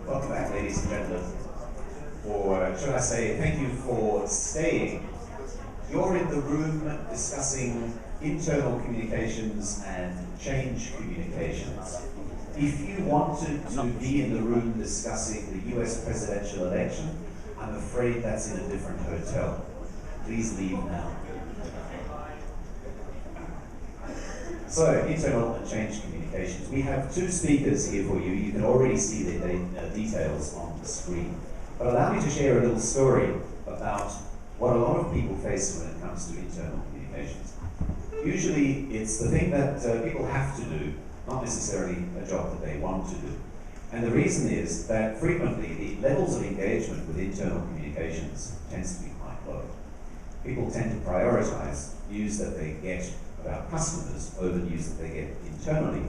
Welcome back, ladies and gentlemen. Or should I say, thank you for staying. You're in the room discussing internal communications and change communications. If you wanted to be in the room discussing the US presidential election, I'm afraid that's in a different hotel. Please leave now. So, internal and change communications. We have two speakers here for you. You can already see the details on the screen. But allow me to share a little story about what a lot of people face when it comes to internal communications. Usually, it's the thing that people have to do, not necessarily a job that they want to do. And the reason is that frequently the levels of engagement with internal communications tends to be quite low. People tend to prioritize news that they get about customers over news that they get internally.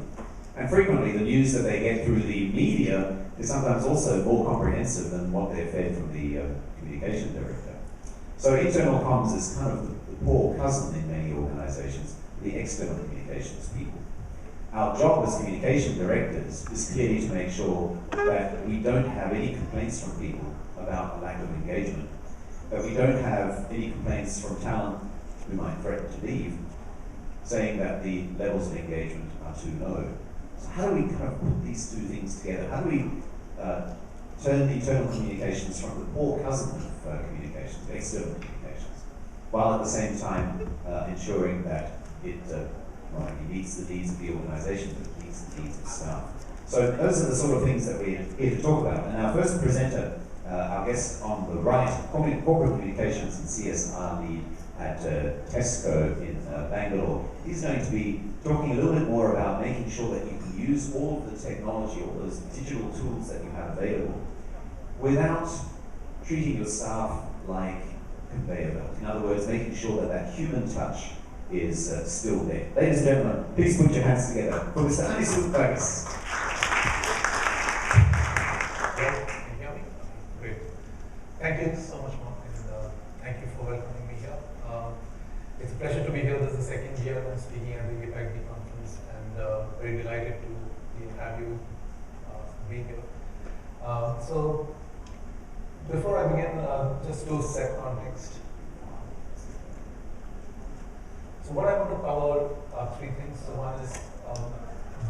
And frequently the news that they get through the media is sometimes also more comprehensive than what they're fed from the communication director. So internal comms is kind of the poor cousin in many organizations, the external communications people. Our job as communication directors is clearly to make sure that we don't have any complaints from people about a lack of engagement, that we don't have any complaints from talent who might threaten to leave, saying that the levels of engagement are too low. So how do we kind of put these two things together? How do we turn internal communications from the poor cousin of communications, external communications, while at the same time ensuring that it meets the needs of the organization, but it meets the needs of staff? So those are the sort of things that we're here to talk about. And our first presenter, our guest on the right, corporate communications and CSR lead at Tesco in Bangalore. He's going to be talking a little bit more about making sure that you can use all of the technology, all those digital tools that you have available, without treating your staff like a conveyor belt. In other words, making sure that that human touch is still there. Ladies and gentlemen, please put your hands together for Mr. Anisul Bagas. Can you hear me? Great. Thank you so much, Mark, and thank you for welcoming me here. It's a pleasure to be here. This is the second year I'm speaking at the Ph.D. conference, and very delighted to have you be here. So, before I begin, just to set context. So what I want to cover are three things. So one is,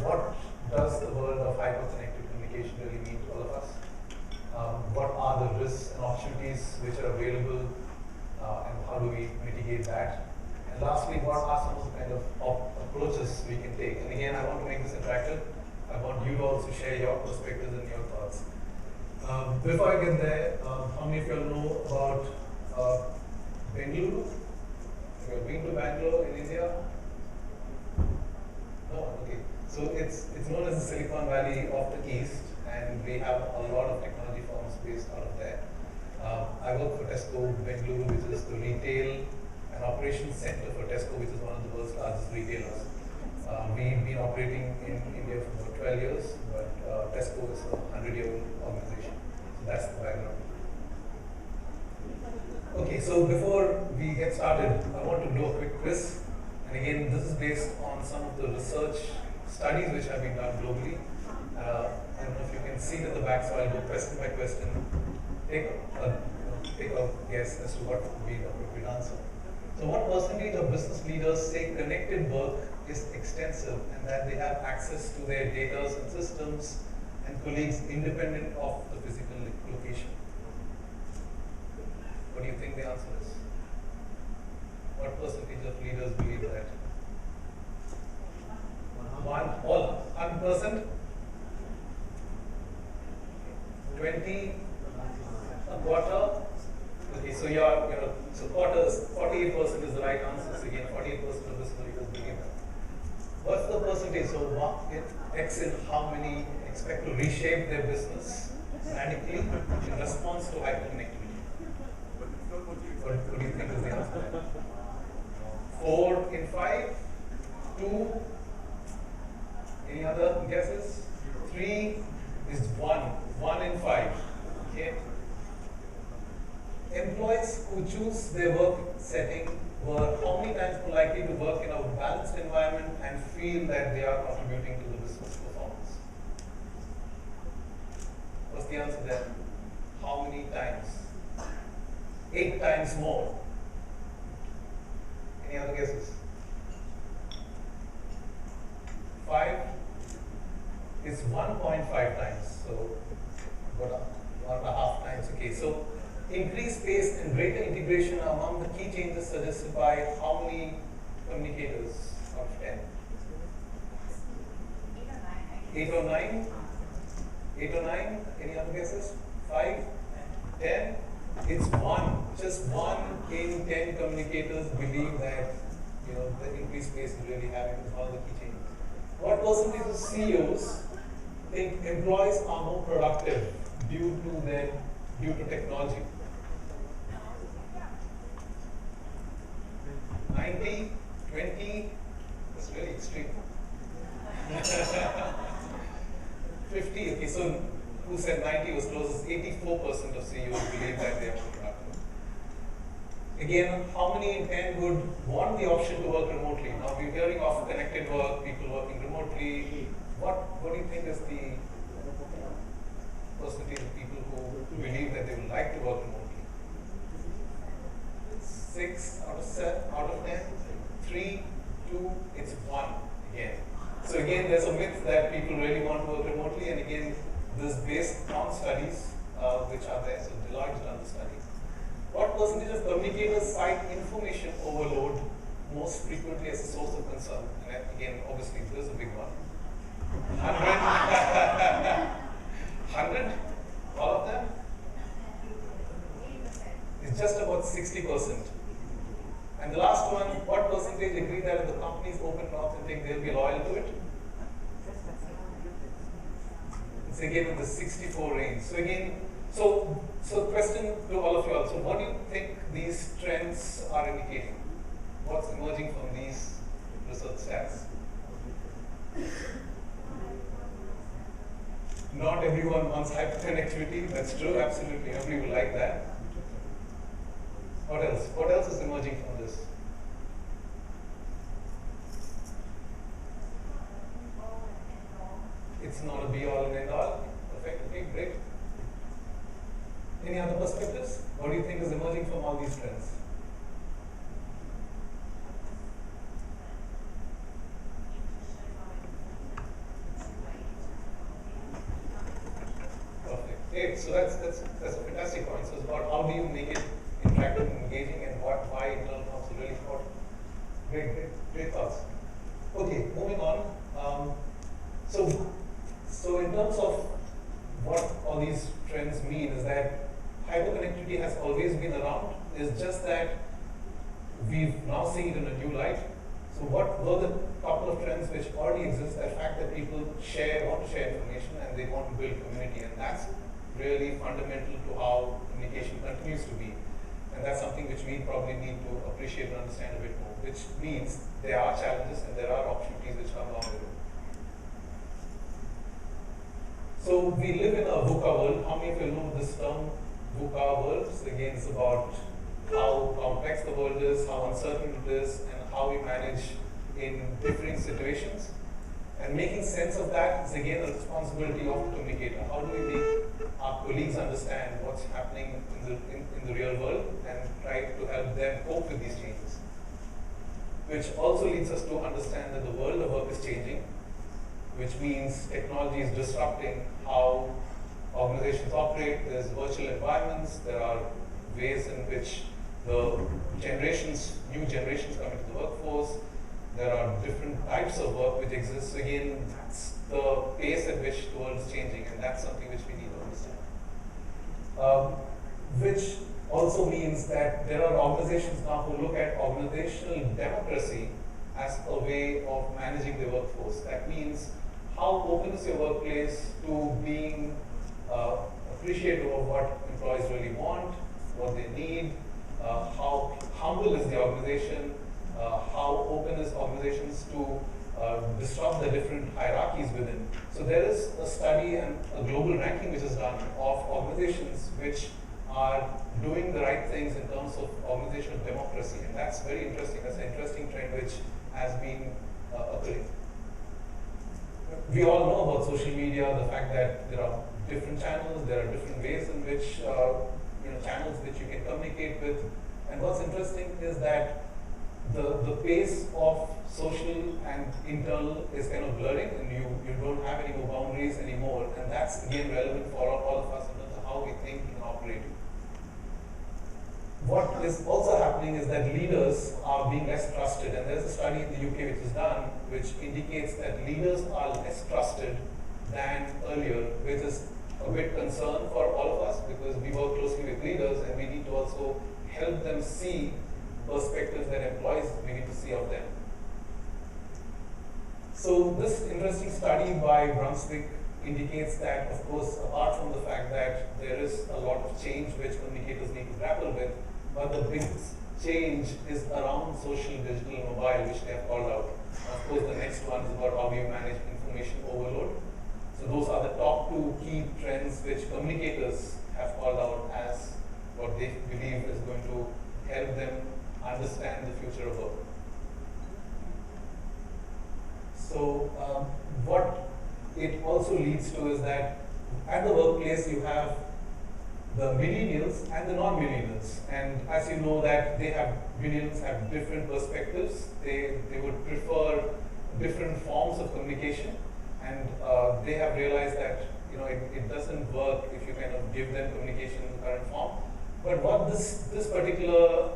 what does the world of hyper-connected communication really mean to all of us? What are the risks and opportunities which are available, and how do we mitigate that? And lastly, what are some of the kind of approaches we can take? And again, I want to make this interactive. I want you to also share your perspectives and your thoughts. Before I get there, how many of you all know about Bengaluru? You have been to Bangalore in India? No, okay. So it's known as the Silicon Valley of the East, and we have a lot of technology firms based out of there. I work for Tesco Bengaluru, which is the retail and operations center for Tesco, which is one of the world's largest retailers. We've been operating in India for about 12 years, but Tesco is a 100-year-old organization. So that's the background. Okay, so before we get started, I want to do a quick quiz. And again, this is based on some of the research studies which have been done globally. I don't know if you can see it at the back, so I'll go question by question. Take a guess as to what would be the appropriate answer. So what percentage of business leaders say connected work is extensive and that they have access to their data and systems and colleagues independent of the physical location? What do you think the answer is? 1%, 20, a quarter. Okay, so so quarters, 48% is the right answer. So again, 48% of business leaders believe that. What's the percentage? So X in how many expect to reshape their business radically in response to hyperconnectivity? What do you think is the answer? 4 in 5, 2. Any other guesses? 3 is 1 in 5. Okay. Employees who choose their work setting were how many times more likely to work in a balanced environment and feel that they are contributing to the business performance? What's the answer there? How many times? 8 times more. Any other guesses? 5 is 1.5 times, so about 1.5 times. Okay, so increased pace and greater integration are among the key changes suggested by how many communicators out of 10? 8 or 9? 8 or 9? Any other guesses? 5? 10? It's 1. Just 1 in 10 communicators believe that the increased pace is really having one of the key changes. What percentage of CEOs think employees are more productive due to technology? 90, 20, that's really extreme. 50, okay, so who said 90 was closest? 84% of CEOs believe that they are more productive. Again, how many in 10 would want the option to work remotely? Now we're hearing of connected work, people working remotely. What do you think is the percentage of people who believe that they would like to work remotely? 6 out of 7, out of 10, 3, 2, it's 1 again. So again, there's a myth that people really want to work remotely, and again, this is based on studies which are there. So Deloitte has done the study. What percentage of communicators cite information overload most frequently as a source of concern? And again, obviously, this is a big one. 100? 100? All of them? It's just about 60%. And the last one, what percentage agree that if the company is open to and think they'll be loyal to it? It's again in the 64 range. So again, so question to all of you all. So what do you think these trends are indicating? What's emerging from these research stats? Not everyone wants hyperconnectivity. That's true, absolutely. Nobody will like that. What else? What else is emerging from this? It's not a be-all and end-all. Perfect. Okay, great. Any other perspectives? What do you think is emerging from all these trends? Perfect. Okay, so that's a fantastic point. So it's about how do you make it interactive and engaging, and why internal comms is really important. Great thoughts. Okay, moving on. So in terms of what all these trends mean is that hyperconnectivity has always been around. It's just that we've now seen it in a new light. So what were the couple of trends which already exist? The fact that people want to share information, and they want to build community, and that's really fundamental to how communication continues to be. And that's something which we probably need to appreciate and understand a bit more, which means there are challenges and there are opportunities which come along with it. So we live in a VUCA world. How many of you know this term, VUCA world? So again, it's about how complex the world is, how uncertain it is, and how we manage in different situations. And making sense of that is again a responsibility of the communicator. How do we make our colleagues understand what's happening in the real world and try to help them cope with these changes? Which also leads us to understand that the world of work is changing, which means technology is disrupting how organizations operate. There's virtual environments. There are ways in which the new generations come into the workforce. There are different types of work which exist. So again, the pace at which the world is changing, and that's something which we need to understand. Which also means that there are organizations now who look at organizational democracy as a way of managing the workforce. That means how open is your workplace to being appreciative of what employees really want, what they need, how humble is the organization, how open is organizations to disrupt the different hierarchies within. So there is a study and a global ranking which is done of organizations which are doing the right things in terms of organizational democracy, and that's very interesting. That's an interesting trend which has been occurring. We all know about social media, the fact that there are different channels, there are different ways in which channels which you can communicate with. And what's interesting is that the pace of social and internal is kind of blurring, and you don't have any more boundaries anymore, and that's again relevant for all of us in terms of how we think and operate. What is also happening is that leaders are being less trusted, and there's a study in the UK which is done which indicates that leaders are less trusted than earlier, which is a bit concern for all of us because we work closely with leaders and we need to also help them see perspectives that employees we need to see of them. So this interesting study by Brunswick indicates that, of course, apart from the fact that there is a lot of change which communicators need to grapple with, but the biggest change is around social, digital, and mobile, which they have called out. And of course, the next one is about how you manage information overload. So those are the top two key trends which communicators have called out as what they believe is going to help them understand the future of work. So what it also leads to is that at the workplace you have the millennials and the non-millennials, and as you know that millennials have different perspectives. They would prefer different forms of communication, and they have realized that it doesn't work if you kind of give them communication in the current form. But what this particular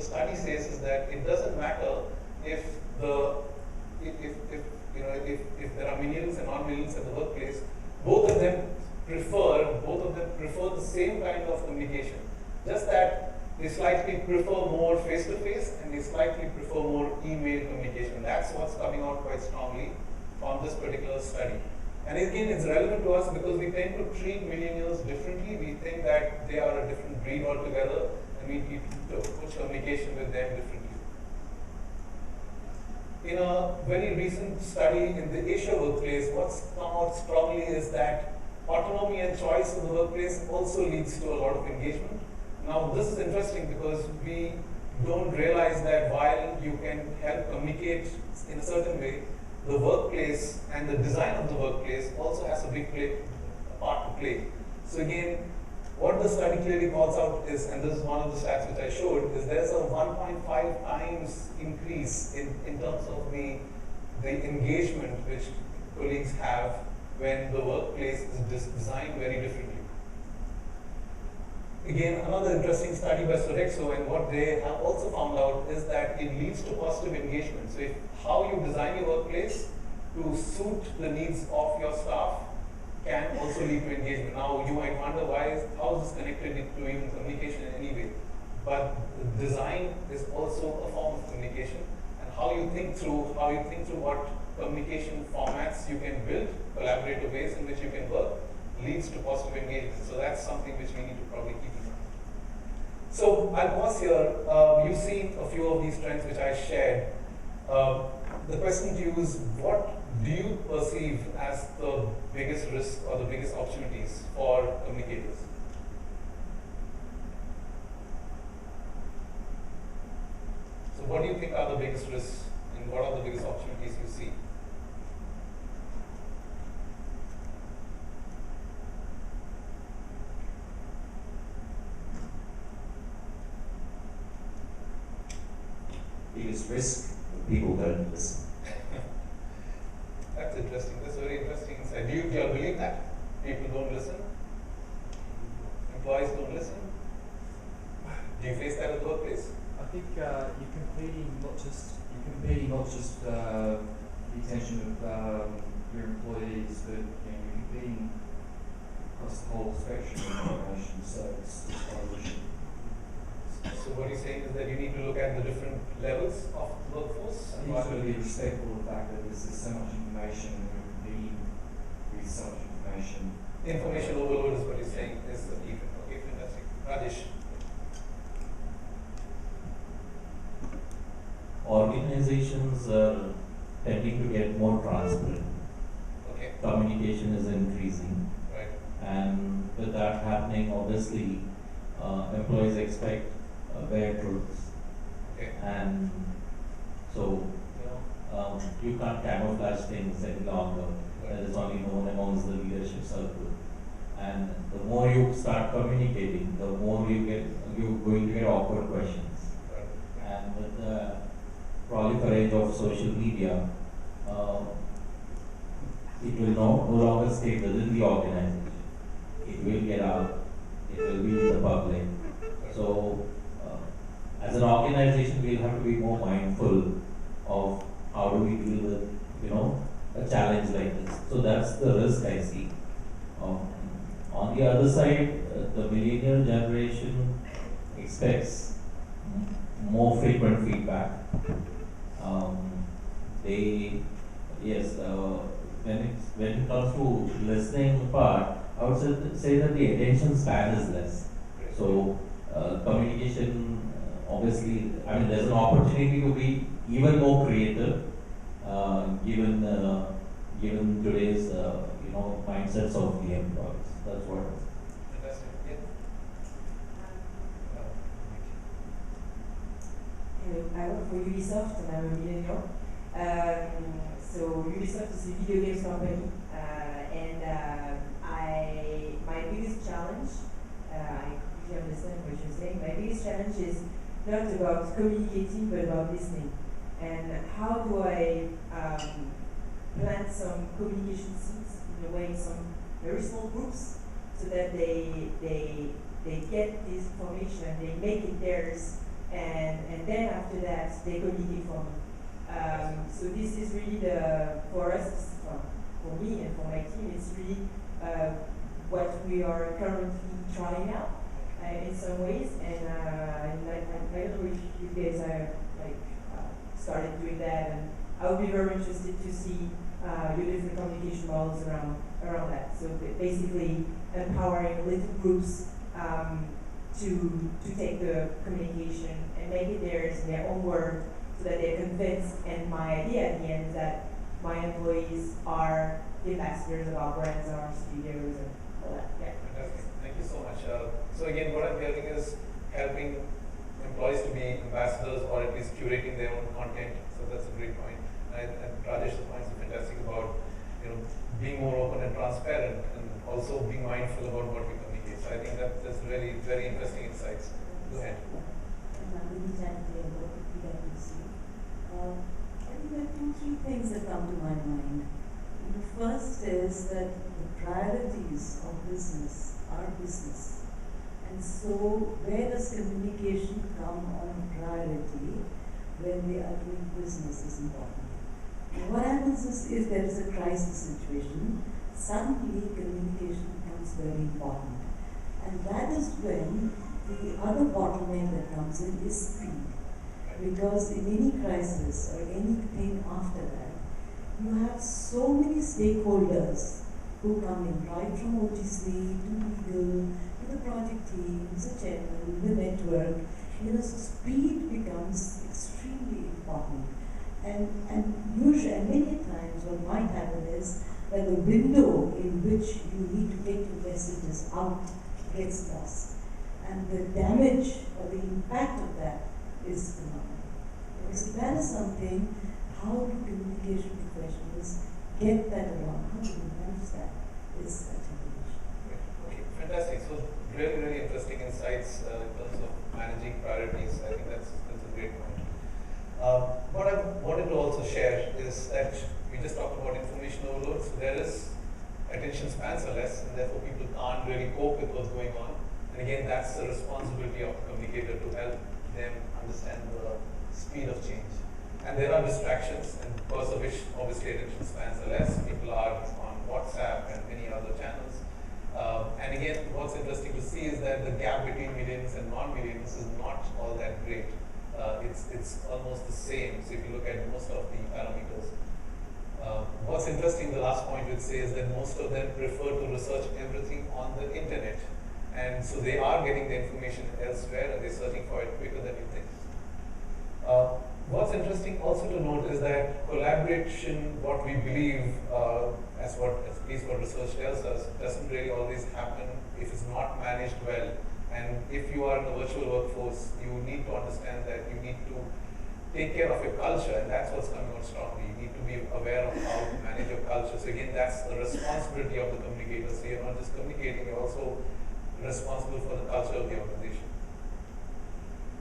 study says is that it doesn't matter if there are millennials and non-millennials at the workplace. Both of them prefer the same kind of communication. Just that they slightly prefer more face-to-face and they slightly prefer more email communication. That's what's coming out quite strongly from this particular study. And again, it's relevant to us because we tend to treat millennials differently. We think that they are a different breed altogether, and we need to approach communication with them differently. In a very recent study in the Asia workplace, what's come out strongly is that autonomy and choice in the workplace also leads to a lot of engagement. Now, this is interesting because we don't realize that while you can help communicate in a certain way, the workplace and the design of the workplace also has a big part to play. So again, what the study clearly calls out is, and this is one of the stats which I showed, is there's a 1.5 times increase in terms of the engagement which colleagues have when the workplace is designed very differently. Again, another interesting study by Sodexo, and what they have also found out is that it leads to positive engagement. So if how you design your workplace to suit the needs of your staff can also lead to engagement. Now you might wonder how is this connected to even communication in any way? But design is also a form of communication, and how you think through what communication formats you can build, collaborative ways in which you can work, leads to positive engagement. So that's something which we need to probably keep in mind. So I'll pause here. You've seen a few of these trends which I shared. The question to you is, what do you perceive as the biggest risk or the biggest opportunities for communicators? So what do you think are the biggest risks and what are the biggest opportunities you see? Biggest risk, people don't listen. That's interesting. That's very interesting insight. Do you believe that? People don't listen? Employees don't listen? Do you face that at the workplace? I think you're competing not just the the attention of your employees, but you're being across the whole spectrum of information, so it's coalition. So what he's saying is that you need to look at the different levels of workforce. I think you've got to be respectful of the fact that there's so much information and we're competing with so much information. Information overload is what he's saying is the key. Okay, fantastic. Rajesh. Organizations are tending to get more transparent. Okay. Communication is increasing. Right. And with that happening, obviously, employees expect bare truths. Okay. And so, you can't camouflage things any longer. That is only known amongst the leadership circle. And the more you start communicating, the more you're going to get awkward questions. Right. And with the proliferation of social media, it will no longer stay within the organization. It will get out. It will be in the public. So, as an organization, we'll have to be more mindful of how do we deal with, a challenge like this. So that's the risk I see. On the other side, the millennial generation expects more frequent feedback. When it comes to listening part, I would say that the attention span is less. So communication, obviously, there's an opportunity to be even more creative, given today's mindsets of the employees. That's what. Fantastic. Yeah. Hello, I work for Ubisoft and I'm a millennial. So Ubisoft is a video games company, and my biggest challenge, I completely understand what you're saying. My biggest challenge is not about communicating, but about listening. And how do I plant some communication seeds in a way in some very small groups, so that they get this information and they make it theirs, and then after that they communicate from it. So this is really for us, for me and for my team, it's really what we are currently trying out in some ways. And I don't know if you guys are started doing that, and I would be very interested to see your different communication models around that. So basically empowering little groups to take the communication and make it theirs in their own word, so that they're convinced. And my idea at the end is that my employees are the ambassadors of our brands, our studios, and all that. Yeah. Fantastic. Thank you so much. So again, what I'm hearing is helping employees to be ambassadors, or at least curating their own content. So that's a great point. And Rajesh's point is fantastic about being more open and transparent, and also being mindful about what we communicate. So I think that's really very interesting insights. Go ahead. I think there are 2-3 things that come to my mind. The first is that the priorities of business are business. And so where does communication come on priority when we are doing business is important. And what happens is, if there is a crisis situation, suddenly communication becomes very important. And that is when the other bottleneck that comes in is speed. Because in any crisis or anything after that, you have so many stakeholders who come in, right from OTC to legal, to the project teams, the chairman, the network. So speed becomes extremely important. And usually, and many times what might happen is that the window in which you need to get your messages out gets lost. And the damage or the impact of that is phenomenal. So that is something, how do communication professionals get that around? How do we manage that? Is that Okay, fantastic. So really, really interesting insights in terms of managing priorities. I think that's a great point. What I wanted to also share is that we just talked about information overload. So there is attention spans are less, and therefore people can't really cope with what's going on. And again, that's the responsibility of the communicator to help them understand the speed of change. And there are distractions, and because of which obviously attention spans are less. People are on WhatsApp and many other channels. And again, what's interesting to see is that the gap between meetings and non-meetings is not all that great. It's almost the same. So if you look at most of the parameters. What's interesting, the last point we'd say is that most of them prefer to research everything on the internet. And so they are getting the information elsewhere and they're searching for it quicker than you think. What's interesting also to note is that collaboration, what we believe, at least what research tells us, doesn't really always happen if it's not managed well. And if you are in the virtual workforce, you need to understand that you need to take care of your culture, and that's what's coming out strongly. You need to be aware of how to manage your culture. So again, that's the responsibility of the communicator. So you're not just communicating, you're also responsible for the culture of the organization.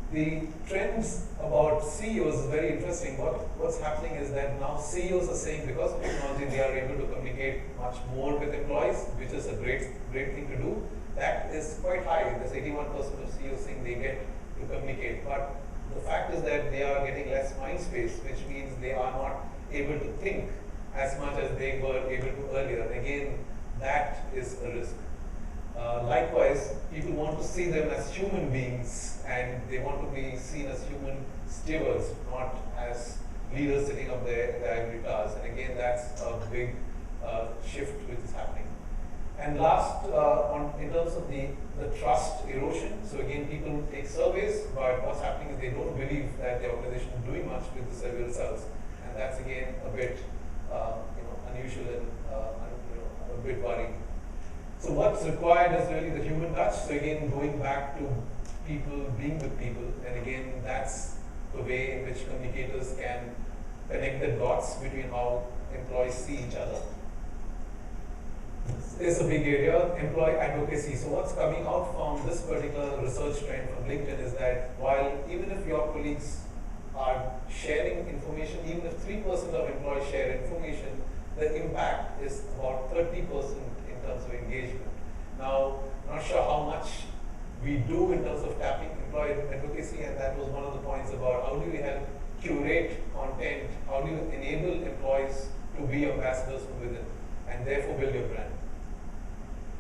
The trends about CEOs is very interesting. What's happening is that now CEOs are saying because of technology they are able to communicate much more with employees, which is a great thing to do. That is quite high. There's 81% of CEOs saying they get to communicate. But the fact is that they are getting less mind space, which means they are not able to think as much as they were able to earlier. Again, that is a risk. Likewise, people want to see them as human beings and they want to be seen as human stewards, not as leaders sitting up there in the ivory towers. And again, that's a big shift which is happening. And last, in terms of the trust erosion, so again, people take surveys, but what's happening is they don't believe that the organization is doing much with the survey results. And that's again a bit unusual and a bit worrying. So what's required is really the human touch. So again, going back to people being with people, and again, that's the way in which communicators can connect the dots between how employees see each other. It's a big area, employee advocacy. So what's coming out from this particular research trend from LinkedIn is that while even if your colleagues are sharing information, even if 3% of employees share information, the impact is about 30% in terms of engagement. Now, not sure how much we do in terms of tapping employee advocacy, and that was one of the points about how do we help curate content, how do you enable employees to be ambassadors from within, and therefore build your brand.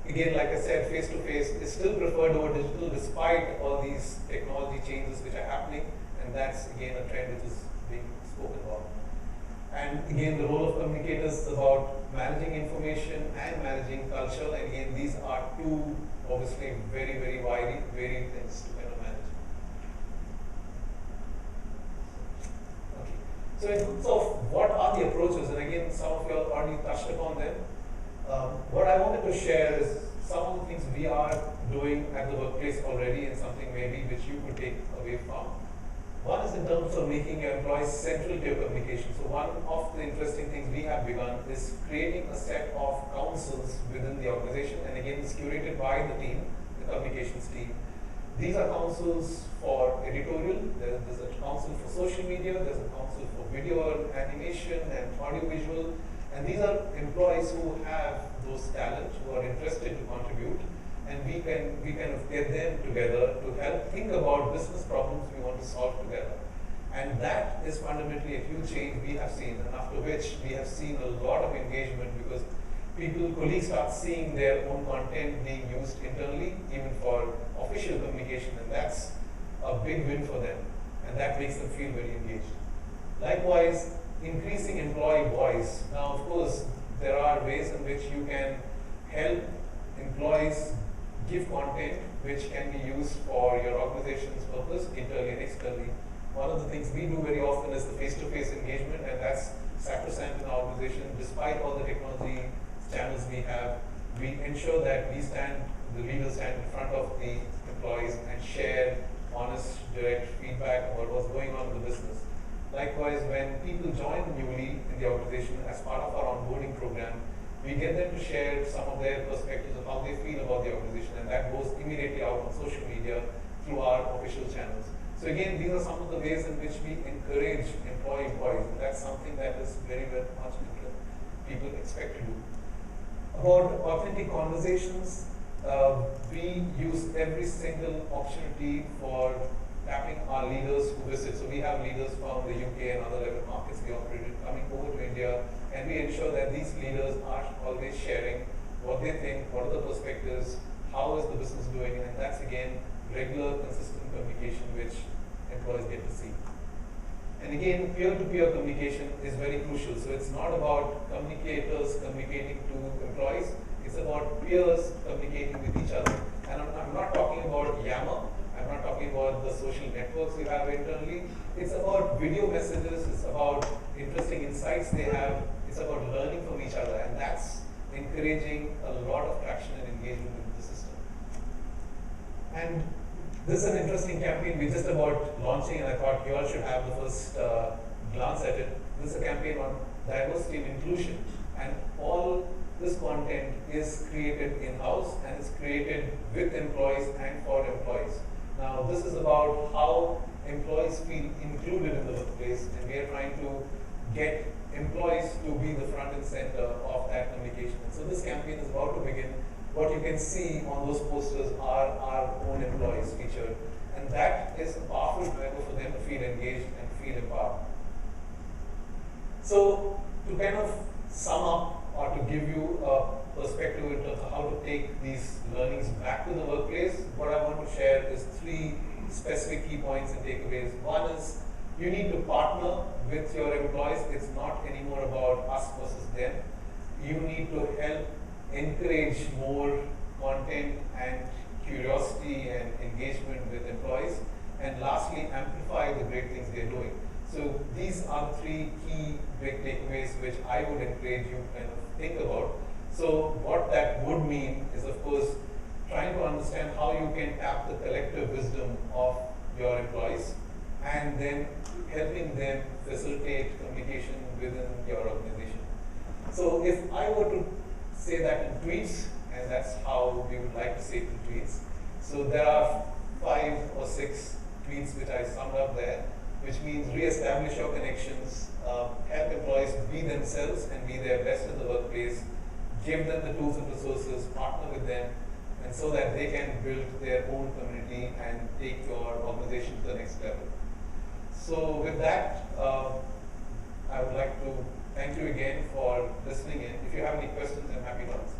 Again, like I said, face-to-face is still preferred over digital despite all these technology changes which are happening, and that's again a trend which is being spoken about. And again, the role of communicators is about managing information and managing culture. And again, these are two obviously very, very varied things to kind of manage. Okay. So in terms of what are the approaches, and again, some of you have already touched upon them. What I wanted to share is some of the things we are doing at the workplace already and something maybe which you could take away from. One is in terms of making your employees central to your communication. So one of the interesting things we have begun is creating a set of councils within the organization, and again it's curated by the team, the communications team. These are councils for editorial, there's a council for social media, there's a council for video and animation and audiovisual, and these are employees who have those talents, who are interested to contribute. And we kind of get them together to help think about business problems we want to solve together. And that is fundamentally a huge change we have seen, and after which we have seen a lot of engagement because colleagues start seeing their own content being used internally, even for official communication, and that's a big win for them. And that makes them feel very engaged. Likewise, increasing employee voice. Now, of course, there are ways in which you can help employees give content which can be used for your organization's purpose, internally and externally. One of the things we do very often is the face-to-face engagement, and that's sacrosanct in our organization. Despite all the technology channels we have, we ensure that the leaders stand in front of the employees and share honest, direct feedback about what's going on in the business. Likewise, when people join newly in the organization as part of our onboarding program, we get them to share some of their perspectives of how they feel about the organization, and that goes immediately out on social media through our official channels. So again, these are some of the ways in which we encourage employee voice, and that's something that is very, very much people expect to do. About authentic conversations, we use every single opportunity for tapping our leaders who visit. So we have leaders from the UK and other 11 markets we operate in coming over to India, and we ensure that these leaders are always sharing what they think, what are the perspectives, how is the business doing, and that's again regular, consistent communication which employees get to see. And again, peer-to-peer communication is very crucial. So it's not about communicators communicating to employees, it's about peers communicating with each other. And I'm not talking about Yammer, I'm not talking about the social networks we have internally. It's about video messages, it's about interesting insights they have, it's about learning from each other, and that's encouraging a lot of traction and engagement in the system. And this is an interesting campaign we're just about launching, and I thought you all should have the first glance at it. This is a campaign on diversity and inclusion, and all this content is created in-house and is created with employees and for employees. Now, this is about how employees feel included in the workplace, and we are trying to get employees to be the front and center of that communication. And so this campaign is about to begin. What you can see on those posters are our own employees featured, and that is a powerful driver for them to feel engaged and feel empowered. So to kind of sum up or to give you a perspective in terms of how to take these learnings back to the workplace, what I want to share is 3 specific key points and takeaways. One is you need to partner with your employees. It's not anymore about us versus them. You need to help encourage more content and curiosity and engagement with employees. And lastly, amplify the great things they're doing. So these are 3 key big takeaways which I would encourage you to kind of think about. So what that would mean is, of course, trying to understand how you can tap the collective wisdom of your employees, and then helping them facilitate communication within your organization. So if I were to say that in tweets, and that's how we would like to say it in tweets. So there are 5 or 6 tweets which I summed up there, which means re-establish your connections, help employees be themselves and be their best in the workplace, give them the tools and resources, partner with them, and so that they can build their own community and take your organization to the next level. So with that, I would like to thank you again for listening in. If you have any questions, I'm happy to answer.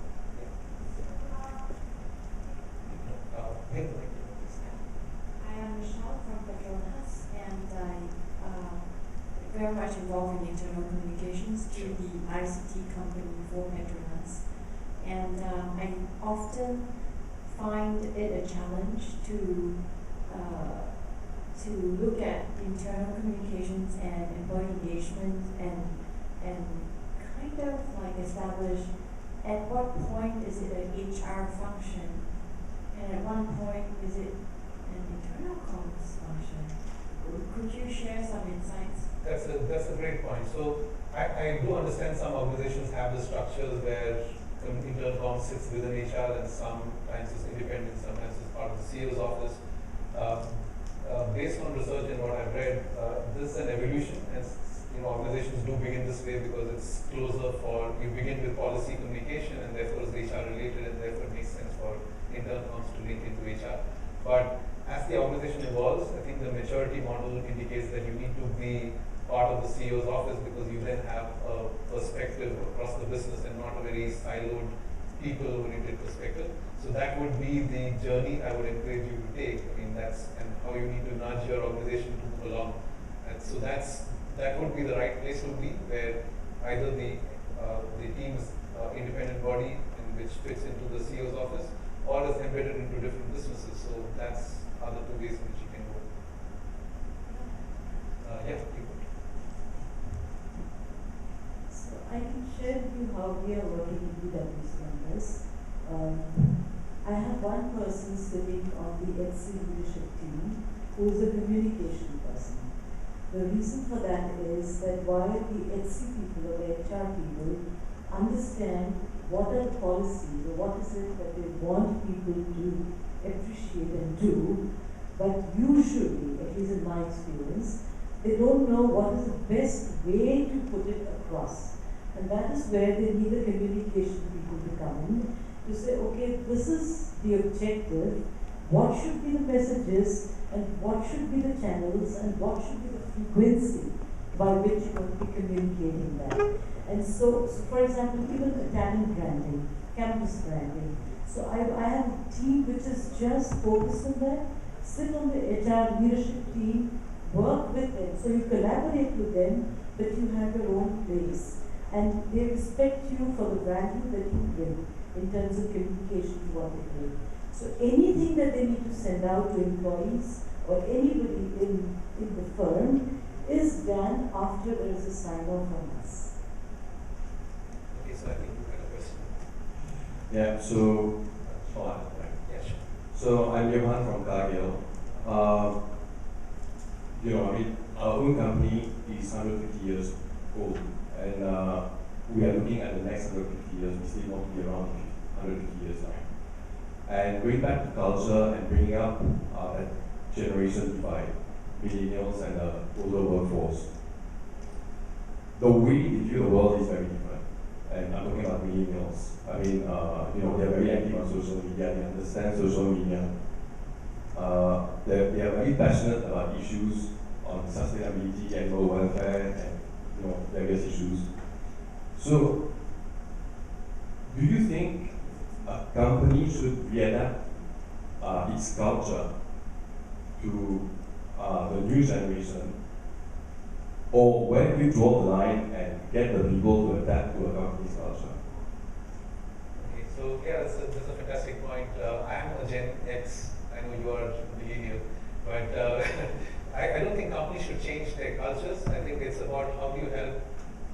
I am Michelle from Petronas, and I very much involved in internal communications through the ICT company for Petronas. And I often find it a challenge to look at internal communications and employee engagement and kind of like establish at what point is it an HR function and at one point is it an internal comms function. Could you share some insights? That's a great point. So I do understand some organizations have the structures where internal comms sits within HR and sometimes it's independent, sometimes it's part of the CEO's office. Based on research and what I've read, this is an evolution, and organizations do begin this way because it's closer for, you begin with policy communication and therefore it's HR related, and therefore it makes sense for internal comms to link into HR. But as the organization evolves, I think the maturity model indicates that you need to be part of the CEO's office because you then have a perspective across the business and not a very siloed, people-oriented perspective. So that would be the journey I would encourage you to take. I mean, that's and how you need to nudge your organization to move along. And so that would be the right place to be, where either the team's independent body which fits into the CEO's office, or is embedded into different businesses. So that's other 2 ways in which you can go. Yeah. So I can share with you how we are working in PwC on this. I have one person sitting on the HC leadership team who is a communication person. The reason for that is that while the HC people or the HR people understand what are the policies or what is it that they want people to appreciate and do, but usually, at least in my experience, they don't know what is the best way to put it across. And that is where they need the communication people to come in to say, okay, this is the objective, what should be the messages and what should be the channels and what should be the frequency by which you will be communicating that. And so for example, even the talent branding, campus branding. So I have a team which is just focused on that, sit on the HR leadership team, work with them. So you collaborate with them, but you have your own place. And they respect you for the value that you bring in terms of communication to what they bring. So anything that they need to send out to employees or anybody in the firm is done after there is a sign-off from us. Okay, so I think you had a question. Yeah, so, Yeah, sure. so I'm Johan from Cargill. Our own company is 150 years old, and we are looking at the next 150 years. We still want to be around 150 years time. And going back to culture and bringing up that generation divide, millennials and the older workforce. The way we view the world is very different. And I'm talking about millennials. I mean, they're very active on social media, they understand social media. They are very passionate about issues on sustainability, animal welfare, and various issues. So, do you think a company should readapt its culture to the new generation, or where do you draw the line and get the people to adapt to a company's culture? Okay, so yeah, that's a fantastic point. I am a Gen X. I know you are millennial, but I don't think companies should change their cultures. I think it's about how do you help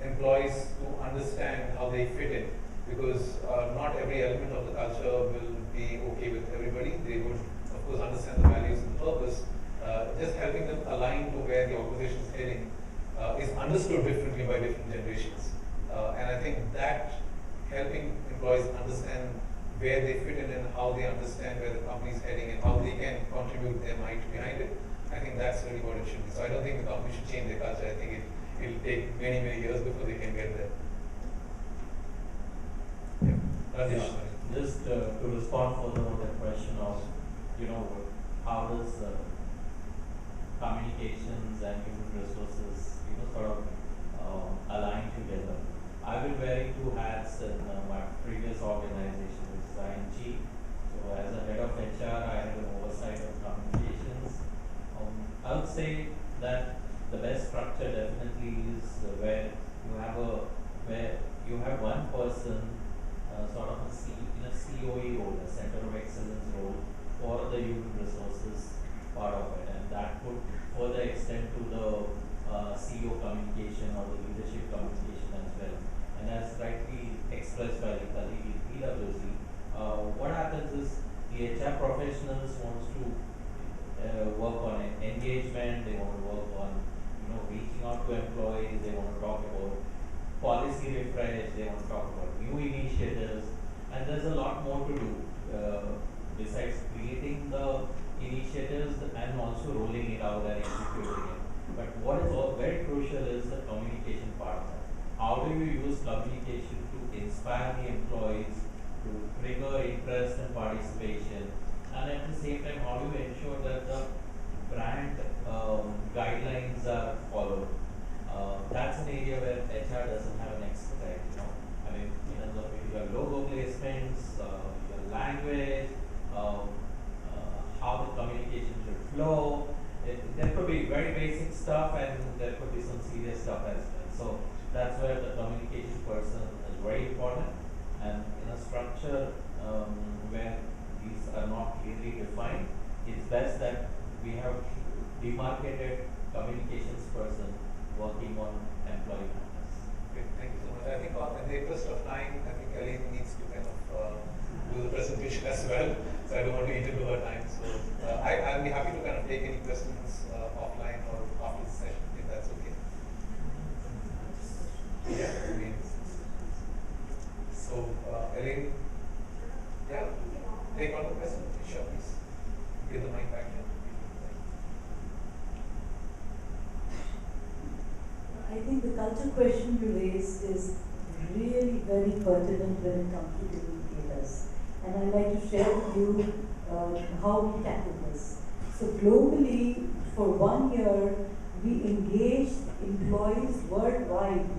employees to understand how they fit in, because not every element of the culture will be okay with everybody. They would, of course, understand the values and the purpose. Just helping them align to where the organization is heading is understood differently by different generations. And I think that helping employees understand where they fit in and how they understand where the company is heading and how they can contribute their might behind it, I think that's really what it should be. So I don't think the company should change their culture. I think it'll take many, many years before they can get there. Yeah. Rajesh. Just to respond further on the question of, how does communications and human resources, sort of align together. I've been wearing two hats in my previous organization, which is ING. So as a head of HR, I had an oversight of communications. I would say that the best structure definitely is where you have one person sort of in a COE role, a Center of Excellence role for the human resources part of it, and that would further extend to the CEO communication or the leadership communication as well. And as rightly expressed by the colleague in PwC, what happens is the HR professionals wants to work on engagement, they want to work on reaching out to employees, they want to talk about policy refresh, they want to talk about new initiatives, and there's a lot more to do besides creating the initiatives and also rolling it out and executing it. But what is very crucial is the communication part. How do you use communication to inspire the employees, to trigger interest and participation, and at the same time, how do you ensure that the brand guidelines are followed? That's an area where HR doesn't have an expertise. I mean, in terms of your logo placements, your language, how the communication should flow. There could be very basic stuff and there could be some serious stuff as well. So that's where the communication person is very important. And in a structure where these are not clearly defined, it's best that we have demarcated communications person working on employee matters. Great, thank you so much. I think in the interest of time, I think Ellie needs to kind of do the presentation as well. So I don't want to eat into her time. So I'll be happy to kind of take any questions offline or after the session, if that's okay. Yeah, I mean, so Elaine, yeah, take on the question. Sure, please. Give the mic back here. I think the culture question you raised is really very pertinent when it comes to communicators. And I'd like to share with you how we tackle this. So globally, for 1 year, we engaged employees worldwide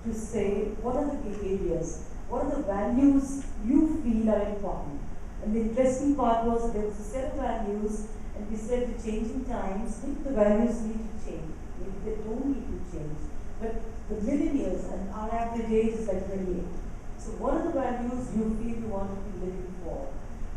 to say, what are the behaviors, what are the values you feel are important. And the interesting part was there was a set of values, and we said the changing times, maybe the values need to change, maybe they don't need to change. But the millennials, and our average age is like 28. So what are the values you feel you want to be living for?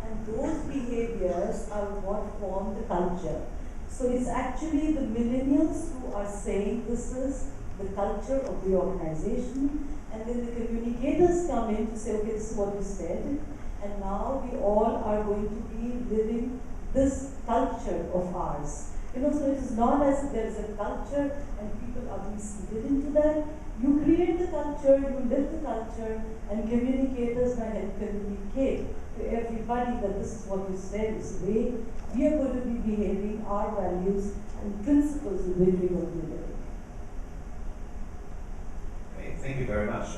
And those behaviors are what form the culture. So it's actually the millennials who are saying this is the culture of the organization, and then the communicators come in to say, okay, this is what you said, and now we all are going to be living this culture of ours. You know, so it is not as if there is a culture and people are being seeded into that. You create the culture, you live the culture, and communicators may help communicate to everybody that this is what you said is the way we are going to be behaving, our values and principles in which we are going to be living. Okay, thank you very much.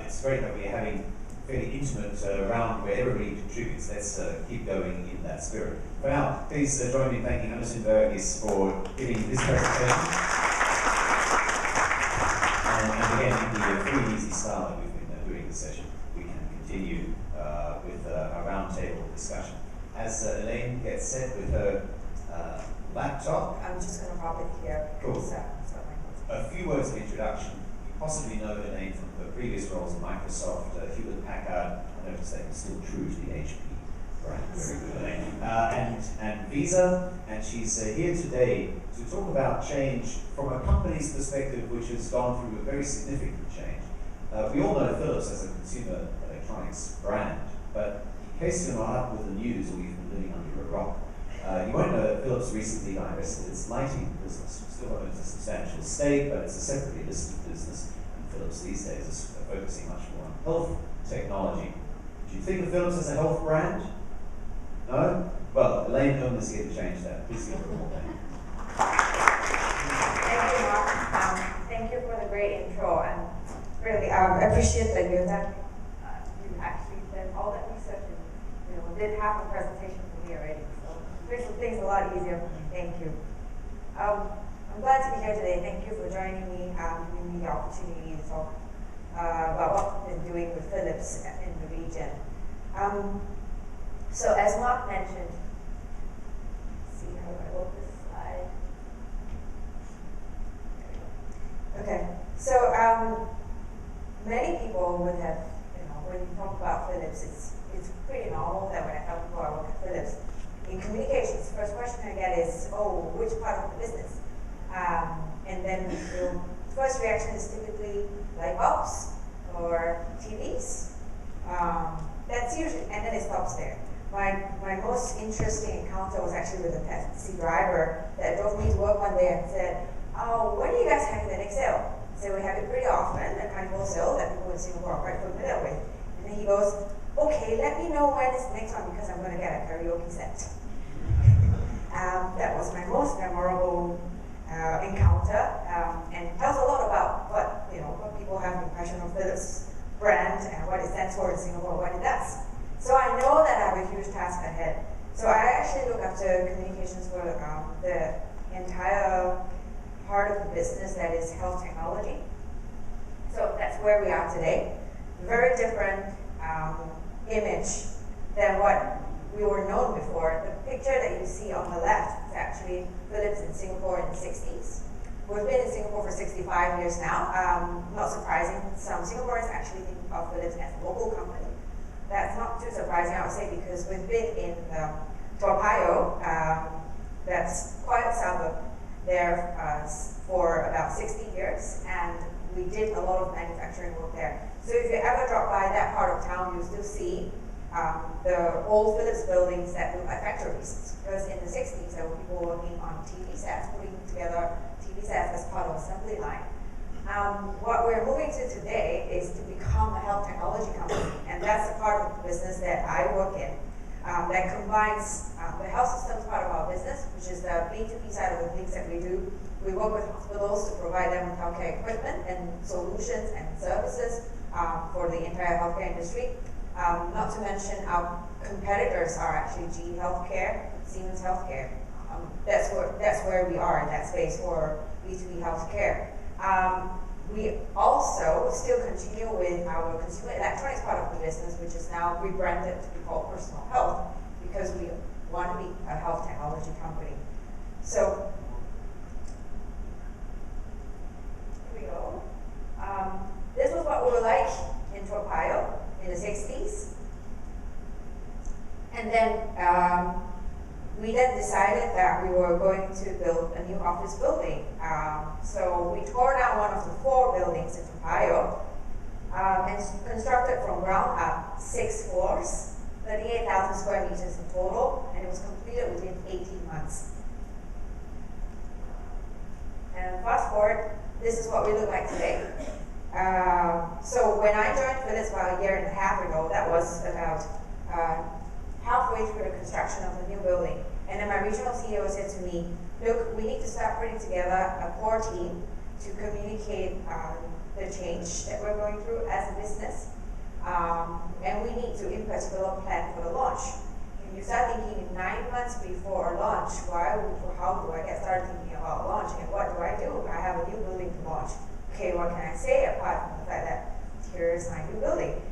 It's great that we're having fairly intimate round where everybody contributes. Let's keep going in that spirit. For now, please join me in thanking Anderson Burgess for giving this presentation. And again, in the free and easy style that we've been doing this session, we can continue with a roundtable discussion. As Elaine gets set with her laptop. I'm just going to pop it here. Cool. So, a few words of introduction. You possibly know Elaine from her previous roles in Microsoft, Hewlett Packard. I noticed that you're still true to the HP brand. Very good, Elaine. And Visa, and she's here today to talk about change from a company's perspective, which has gone through a very significant change. We all know Philips as a consumer electronics brand, but in case you're not up with the news or you've been living under a rock, you won't know that Philips recently divested its lighting business. Still owns a substantial stake, but it's a separately listed business, and Philips these days is focusing much more on health technology. Do you think of Philips as a health brand? No? Well, Elaine Ohm is here to change that. Please give her a warm hand. Thank you, Mark. Thank you for the great intro, and really appreciate that you actually did all that research and did half the presentation for me already. So makes things a lot easier for me. Thank you. I'm glad to be here today. Thank you for joining me, giving me the opportunity to talk about what we've been doing with Philips in the region. So as Mark mentioned, let's see how do I work this slide. Okay, so many people would have, when you talk about Philips, it's pretty normal that when I tell people I work at Philips, in communications, the first question I get is, oh, which part of the business? And then the first reaction is typically light bulbs or TVs. That's usually, and then it stops there. My most interesting encounter was actually with a taxi driver that drove me to work one day and said, oh, when do you guys have the next sale? So we have it pretty often, a carnival sale that people in Singapore are quite familiar with. And then he goes, okay, let me know when is the next one because I'm going to get a karaoke set. That was my most memorable encounter, and tells a lot about what people have an impression of Philips brand and what it stands for in Singapore, what it does. So I know that I have a huge task ahead. So I actually look after communications for the entire part of the business that is health technology. So that's where we are today. Very different image than what we were known before. The picture that you see on the left is actually Philips in Singapore in the 60s. We've been in Singapore for 65 years now. Not surprising, some Singaporeans actually think of Philips as a local company. That's not too surprising, I would say, because we've been in Toa Payoh, that's quite a suburb there for about 60 years, and we did a lot of manufacturing work there. So if you ever drop by that part of town, you'll still see the old Philips buildings that look like factories. Because in the 60s, there were people working on TV sets, putting together TV sets as part of assembly line. What we're moving to today is to become a health technology company, and that's the part of the business that I work in. That combines the health systems part of our business, which is the B2B side of the things that we do. We work with hospitals to provide them with healthcare equipment and solutions and services for the entire healthcare industry. Not to mention our competitors are actually GE Healthcare, Siemens Healthcare. That's where we are in that space for B2B healthcare. We also still continue with our consumer electronics part of the business, which is now rebranded to be called personal health, because we want to be a health technology company. So, here we go. This was what we were like in Toa Payoh in the 60s. And then we then decided that we were going to build a new office building. So we tore down one of the 4 buildings in Toa Payoh and constructed from ground up 6 floors, 38,000 square meters in total, and it was completed within 18 months. And fast forward, this is what we look like today. So when I joined Philips about a year and a half ago, that was about halfway through the construction of the new building. And then my regional CEO said to me, look, we need to start putting together a core team to communicate the change that we're going through as a business. And we need to, in particular, plan for the launch. And you start thinking 9 months before a launch, how do I get started thinking about a launch? And what do? I have a new building to launch. Okay, what can I say apart from the fact that here's my new building?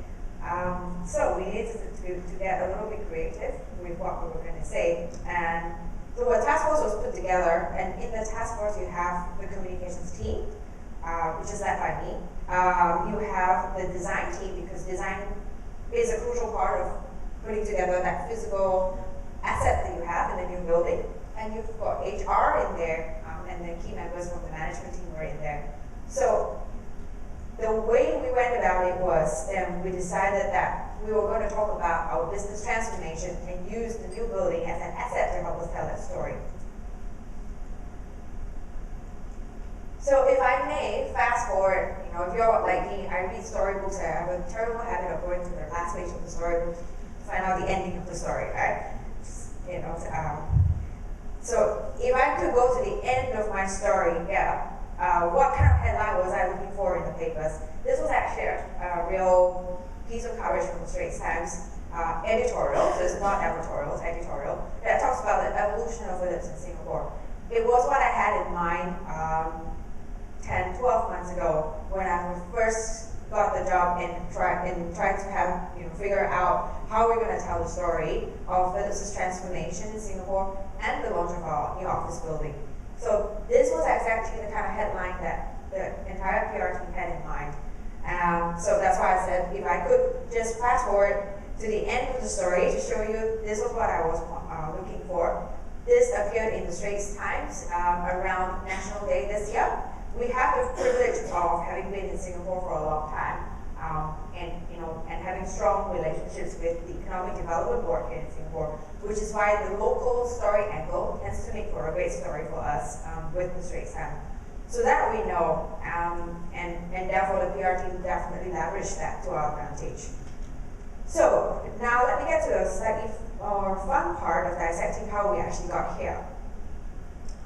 So we needed to get a little bit creative with what we were going to say. And so a task force was put together, and in the task force you have the communications team, which is led by me. You have the design team, because design is a crucial part of putting together that physical asset that you have in the new building. And you've got HR in there, and then key members from the management team were in there. So the way we went about it was, we decided that we were going to talk about our business transformation and use the new building as an asset to help us tell that story. So if I may fast forward, if you're like me, I read storybooks. I have a terrible habit of going to the last page of the storybook to find out the ending of the story, right? So if I could go to the end of my story, what kind of headline was I looking for in the papers? This was actually a real piece of coverage from the Straits Times editorial, so it's not editorial, it's editorial, that talks about the evolution of Philips in Singapore. It was what I had in mind 10, 12 months ago when I first got the job in trying to have, figure out how we're going to tell the story of Philips' transformation in Singapore and the launch of our new office building. So this was exactly the kind of headline that the entire PR team had in mind. So that's why I said if I could just fast forward to the end of the story to show you this was what I was looking for. This appeared in the Straits Times around National Day this year. We have the privilege of having been in Singapore for a long time, and having strong relationships with the Economic Development Board here in Singapore, which is why the local story angle tends to make for a great story for us with the Straits Times. So that we know, and therefore the PR team definitely leveraged that to our advantage. So now let me get to a slightly more fun part of dissecting how we actually got here.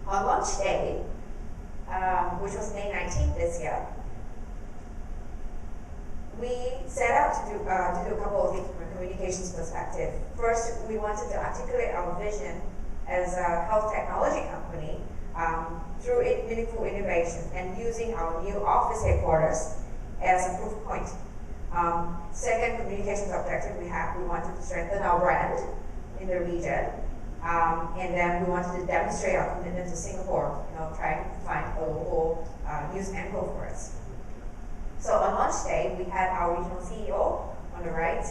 On launch day, which was May 19th this year, we set out to do a couple of things from a communications perspective. First, we wanted to articulate our vision as a health technology company through meaningful innovation and using our new office headquarters as a proof point. Second communications objective we wanted to strengthen our brand in the region. And then we wanted to demonstrate our commitment to Singapore, trying to find a local news angle for us. So on launch day, we had our regional CEO on the right,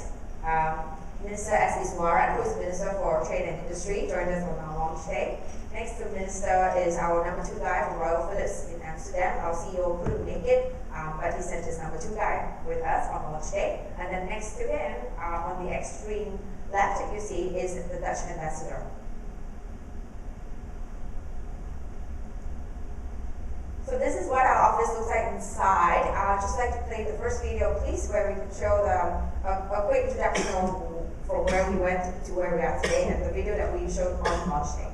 Minister S. Iswaran, who is Minister for Trade and Industry, joined us on our launch day. Next to Minister is our number 2 guy from Royal Philips in Amsterdam. Our CEO couldn't make it, but he sent his number 2 guy with us on launch day. And then next to him, on the extreme left, you see, is the Dutch ambassador. So this is what our office looks like inside. I'd just like to play the first video, please, where we can show a quick introduction from where we went to where we are today, and the video that we showed on launch day.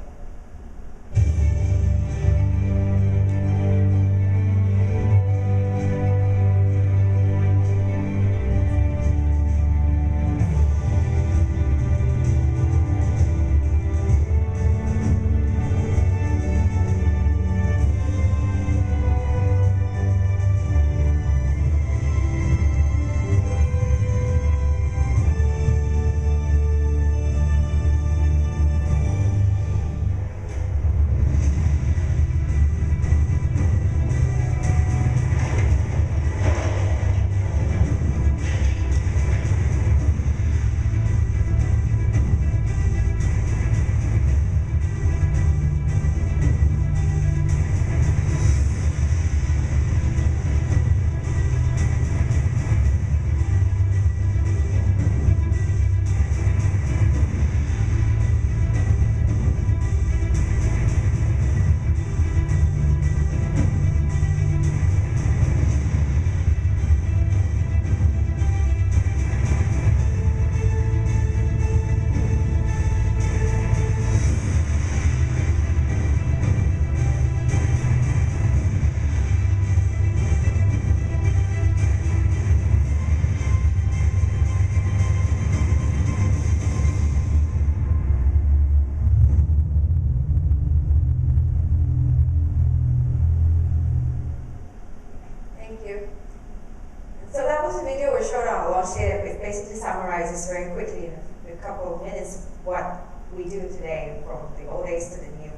was a video we showed on our launch day that basically summarizes very quickly in a couple of minutes what we do today from the old days to the new.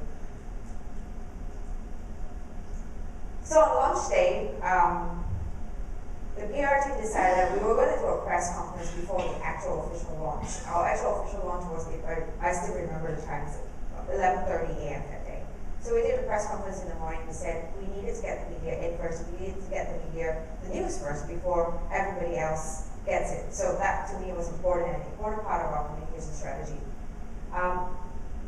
So on launch day, the PR team decided that we were going to do a press conference before the actual official launch. Our actual official launch was, I still remember the time, 11:30 a.m. that day. So we did a press conference in the morning. We said we needed to get the media in first. We needed to get the news first before everybody else gets it. So that to me was important and an important part of our communication strategy.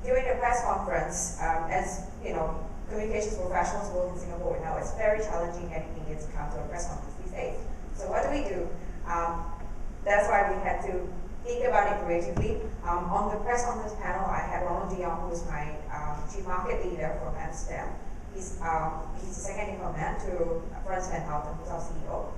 During the press conference, as you know, communications professionals work in Singapore now, it's very challenging getting media to come to a press conference these days. So what do? That's why we had to think about it creatively. On the press conference panel, I had Ronald de Jong, who's my chief market leader from Amsterdam. He's the second in command to Frans van Houten, who's our CEO.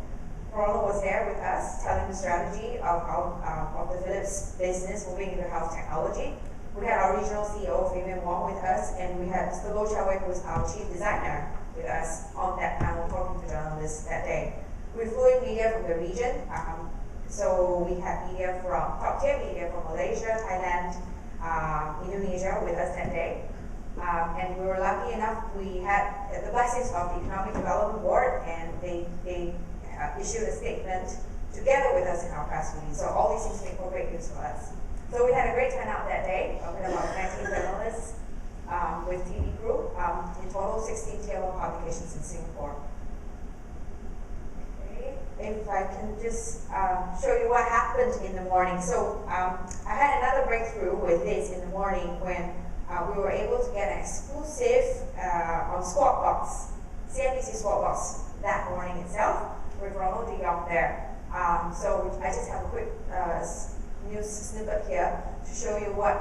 Ronald was there with us, telling the strategy of the Philips business moving into health technology. We had our regional CEO, Fabian Wong, with us, and we had Mr. Lo Chao-wei, who was our chief designer, with us on that panel talking to journalists that day. We flew in media from the region. So we had media from, top-tier media from Malaysia, Thailand, Indonesia with us that day. And we were lucky enough, we had the blessings of the Economic Development Board, and they issued a statement together with us in our press release. So all these things make for great news for us. So we had a great turnout that day, with about 19 journalists with TV crew, in total 16 tier 1 publications in Singapore. If I can just show you what happened in the morning. So I had another breakthrough with this in the morning when we were able to get an exclusive on Squawk Box, CNBC Squawk Box that morning itself with Ronald de Jong there. So I just have a quick news snippet here to show you what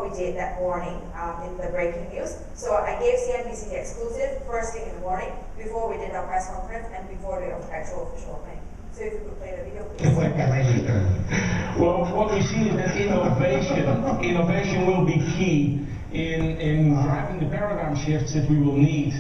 we did that morning in the breaking news. So I gave CNBC the exclusive first thing in the morning before we did our press conference and before the actual official opening. So if you could play the video, please. Well, what we see is that innovation will be key in driving the paradigm shifts that we will need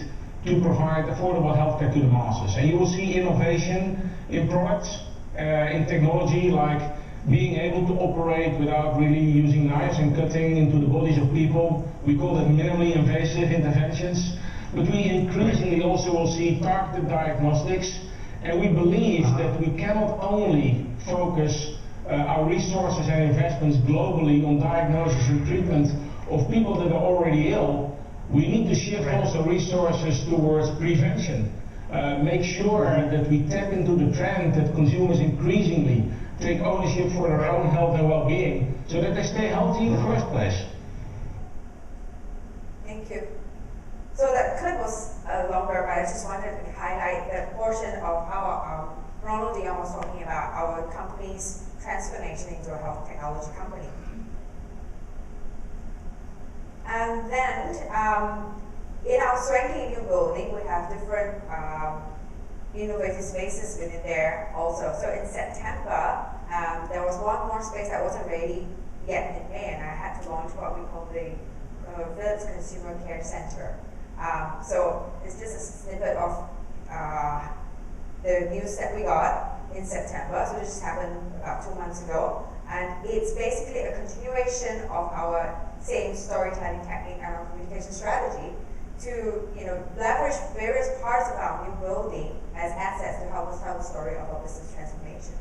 to provide affordable healthcare to the masses. And you will see innovation in products, in technology, like being able to operate without really using knives and cutting into the bodies of people. We call that minimally invasive interventions. But we increasingly also will see targeted diagnostics, and we believe that we cannot only focus our resources and investments globally on diagnosis and treatment of people that are already ill. We need to shift also resources towards prevention. Make sure that we tap into the trend that consumers increasingly take ownership for their own health and well-being, so that they stay healthy in the first place. Thank you. So that clip was longer, but I just wanted to highlight that portion of how Ronald de Jong was talking about our company's transformation into a health technology company. And then in our Swanky new building, we have different innovative spaces within there also. So in September, there was one more space that wasn't ready yet in May, and I had to launch what we call the Philips Consumer Care Center. So it's just a snippet of the news that we got in September. So this just happened about 2 months ago. And it's basically a continuation of our same storytelling technique and our communication strategy to leverage various parts of our new building as assets to help us tell the story of our business transformation.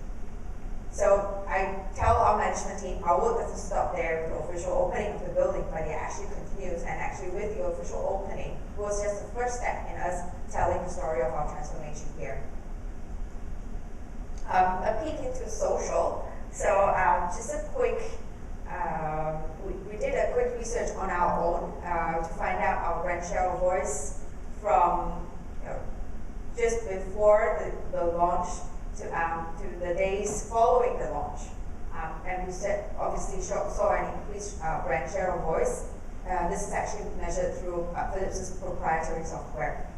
So I tell our management team, our work doesn't stop there with the official opening of the building, but it actually continues, and actually with the official opening was just the first step in us telling the story of our transformation here. A peek into social. So just a quick, we did a quick research on our own to find out our brand share of voice from just before the launch to the days following the launch. And we obviously saw an increased brand share of voice. This is actually measured through Philips' proprietary software.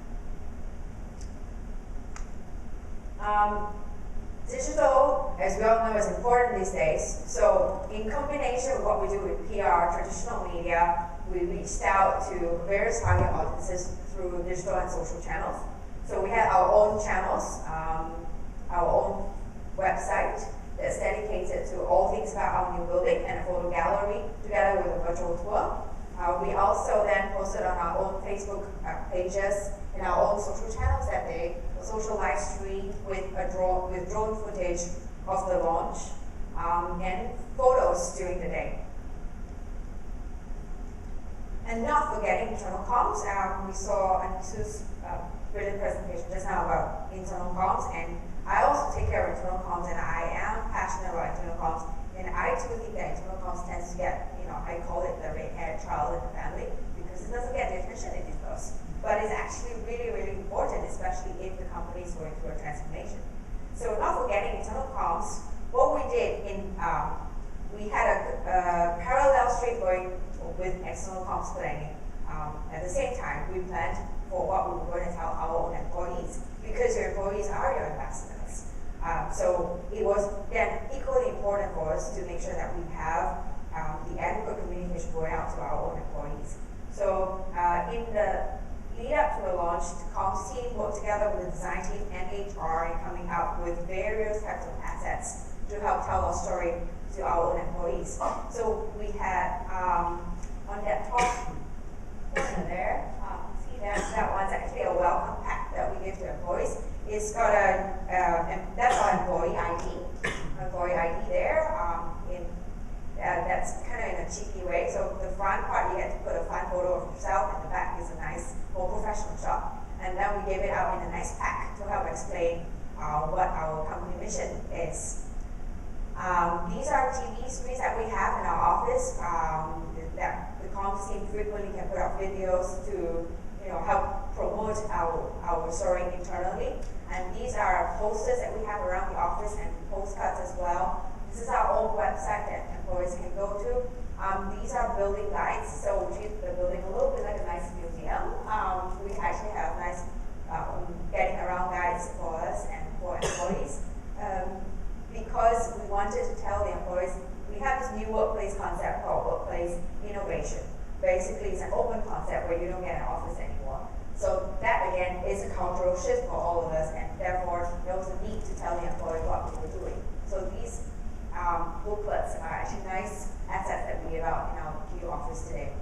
Digital, as we all know, is important these days. So in combination with what we do with PR, traditional media, we reached out to various target audiences through digital and social channels. So we had our own channels, our own website that's dedicated to all things about our new building and a photo gallery together with a virtual tour. We also then posted on our own Facebook pages and our own social channels that day, a social live stream with drone footage of the launch and photos during the day. And not forgetting internal comms, we saw Anisu's brilliant presentation just now about internal comms, and I also take care of internal comms, and I am passionate about internal comms, and I too think that internal comms tends to get, I call it the red-haired child in the family, because it doesn't get the attention it deserves. But it's actually really, really important, especially if the company is going through a transformation. So not forgetting internal comms, what we did we had a parallel stream going with external comms planning. At the same time, we planned for what we were going to tell our own employees, because your employees are your ambassadors. So it was then equally important for us to make sure that we have the adequate communication going out to our own employees. So in the lead up to the launch, the comms team worked together with the design team and HR in coming up with various types of assets to help tell our story to our own employees. So we had on that top corner there, see that one's actually a welcome pack that we give to employees. It's got that's our employee ID there. That's kind of in a cheeky way. So the front part, you get to put a fun photo of yourself, and the back is a nice, more professional shot. And then we gave it out in a nice pack to help explain what our company mission is. These are TV screens that we have in our office that the comms team frequently can put up videos to help promote our story internally. And these are posters that we have around the office and postcards as well. This is our own website that employees can go to. These are building guides, so we treat the building a little bit like a nice museum. We actually have nice getting around guides for us and for employees. Because we wanted to tell the employees, we have this new workplace concept called workplace innovation. Basically, it's an open concept where you don't get an office anymore. So that, again, is a cultural shift for all of us, and therefore, there was a need to tell the employee what we were doing. So these booklets are actually nice assets that we give out in our new office today.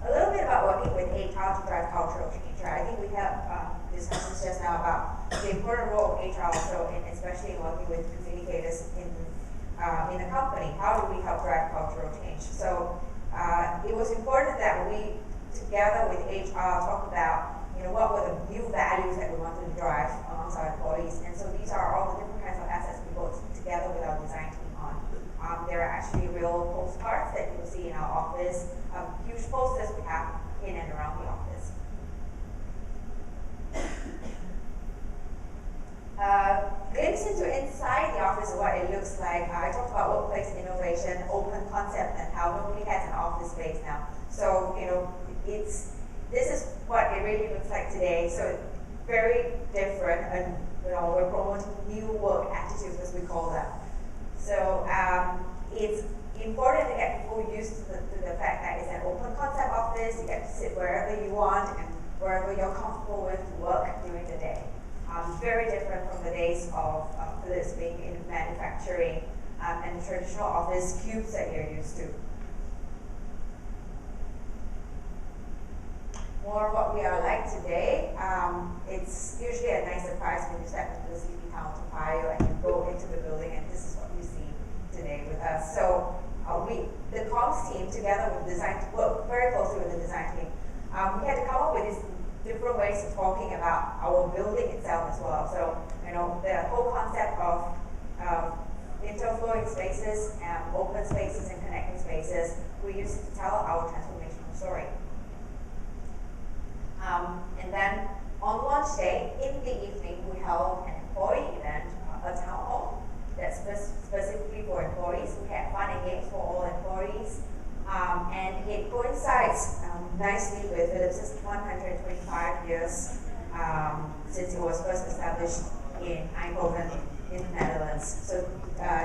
A little bit about working with HR to drive cultural change. Right? I think we have discussions just now about the important role of HR also, especially in working with communicators in the company. How do we help drive cultural change? So it was important that we, together with HR, talk about what were the new values that we wanted to drive amongst our employees. And so these are all the different kinds of assets we worked together with our design team on. There are actually real postcards that you will see in our office, huge posters we have in and around the office. Glimpse into inside the office of what it looks like. I talked about workplace innovation, open concept, and how nobody has an office space now. So this is what it really looks like today. So very different, and we're promoting new work attitudes, as we call them. So it's important to get people used to the fact that it's an open concept office. You get to sit wherever you want and wherever you're comfortable with to work during the day. Very different from the days of this being in manufacturing and traditional office cubes that you're used to. More what we are like today. It's usually a nice surprise when you step into the sleepy town of Toa and you go into the building, and this is what you see today with us. So the comms team, together with design, work very closely with the design team. We had to come up with these different ways of talking about our building itself as well. So the whole concept of interflowing spaces, open spaces, and connecting spaces, we use it to tell our transformational story. And then on launch day, in the evening, we held an employee event, a town hall that's specifically for employees. We had fun and games for all employees. And it coincides nicely with Philips' 125 years since it was first established in Eindhoven in the Netherlands. So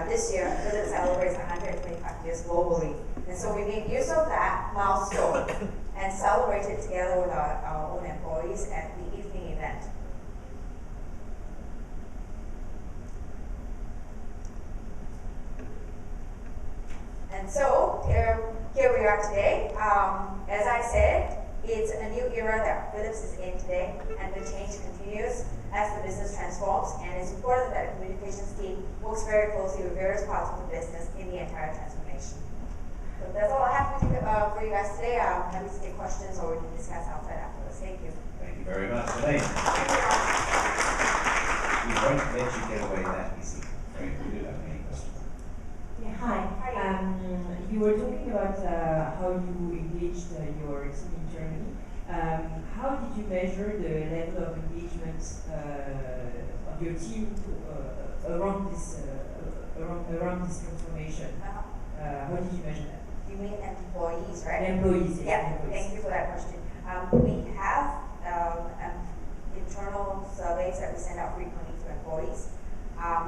this year, Philips celebrates 125 years globally. And so we made use of that milestone and celebrate it together with our own employees at the evening event. And so here we are today. As I said, it's a new era that Philips is in today, and the change continues as the business transforms, and it's important that the communications team works very closely with various parts of the business in the entire transformation. So that's all I have for you guys today. I'm happy to take questions or we can discuss outside afterwards. Thank you. Thank you very much, Elaine. We won't let you get away that easy. Right, we do have any questions. Yeah, hi. You were talking about how you engaged your team internally. How did you measure the level of engagement of your team around this transformation? How did you measure that? You mean employees, right? Employees, yes. Yeah, Employees. thank you for that question. We have internal surveys that we send out frequently to employees.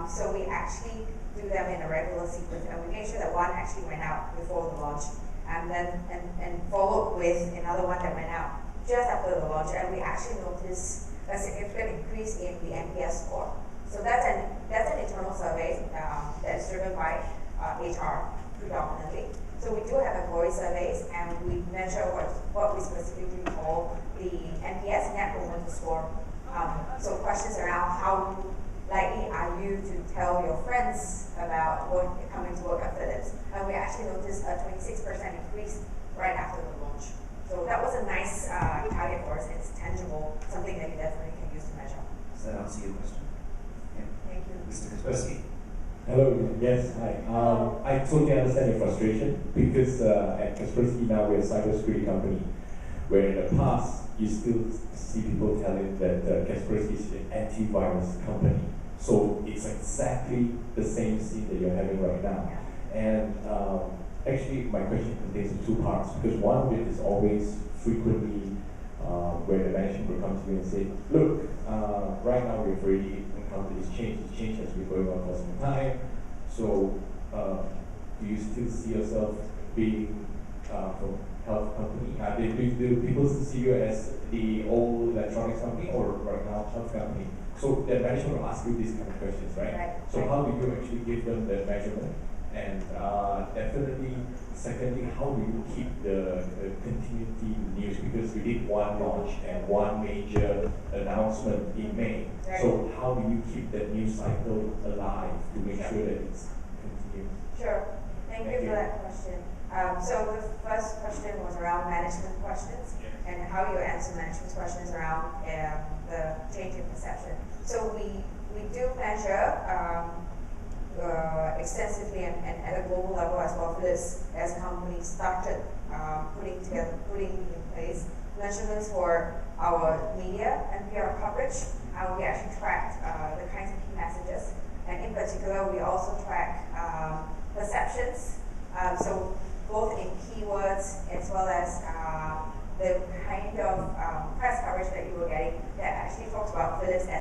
So we actually do them in a regular sequence, and we make sure that one actually went out before the launch, and then and followed with another one that went out just after the launch, and we actually noticed a significant increase in the NPS score. So that's an internal survey that is driven by HR predominantly. So we do have employee surveys, and we measure what we specifically call the NPS, Net Promoter Score. So questions around how likely are you to tell your friends about coming to work at Philips? And we actually noticed a 26% increase right after the launch. So that was a nice target for us. It's tangible, something that you definitely can use to measure. Does that answer your question? Yeah. Thank you. Mr. Kaspersky. Hello, yes, hi. I totally understand your frustration because at Kaspersky now we're a cybersecurity company, where in the past you still see people telling that Kaspersky is an antivirus company. So it's exactly the same scene that you're having right now. And actually my question contains two parts, because one of it is always frequently where the management will come to you and say, look, right now we've already encountered this change. This change has been going on for some time. So do you still see yourself being from health company? Do people still see you as the old electronics company or right now health company? So the management will ask you these kind of questions, right? So how do you actually give them the measurement? And definitely, secondly, how do you keep the continuity news? Because we did one launch and one major announcement in May. So how do you keep that news cycle alive to make sure that it's continued? Sure. Thank you for that question. So the first question was around management questions and how you answer management questions around the change in perception. So we do measure extensively and at a global level as well. Philips as a company started putting in place measurements for our media and PR coverage. We actually tracked the kinds of key messages, and in particular we also track perceptions. So both in keywords as well as the kind of press coverage that you were getting that actually talks about Philips as